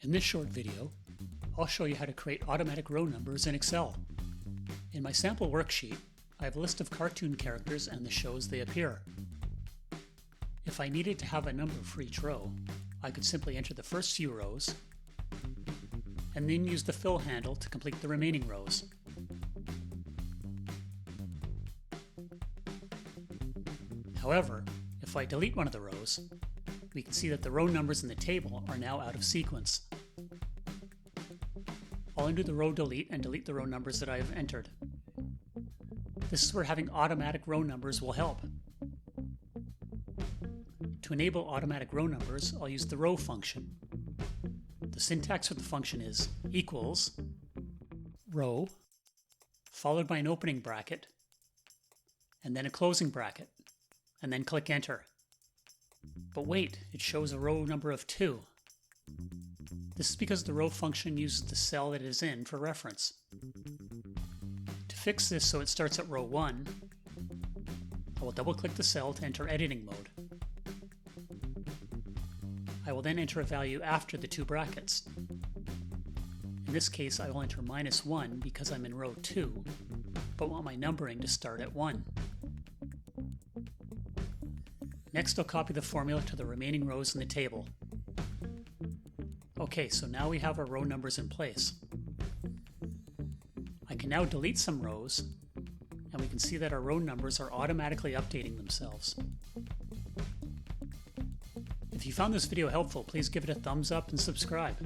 In this short video, I'll show you how to create automatic row numbers in Excel. In my sample worksheet, I have a list of cartoon characters and the shows they appear. If I needed to have a number for each row, I could simply enter the first few rows and then use the fill handle to complete the remaining rows. However, if I delete one of the rows, we can see that the row numbers in the table are now out of sequence. I'll undo the row delete and delete the row numbers that I have entered. This is where having automatic row numbers will help. To enable automatic row numbers, I'll use the row function. The syntax for the function is equals row, followed by an opening bracket, and then a closing bracket, and then click enter. But wait, it shows a row number of 2. This is because the row function uses the cell that it is in for reference. To fix this so it starts at row 1, I will double-click the cell to enter editing mode. I will then enter a value after the 2 brackets. In this case, I will enter -1 because I'm in row 2, but want my numbering to start at 1. Next, I'll copy the formula to the remaining rows in the table. Okay, so now we have our row numbers in place. I can now delete some rows, and we can see that our row numbers are automatically updating themselves. If you found this video helpful, please give it a thumbs up and subscribe.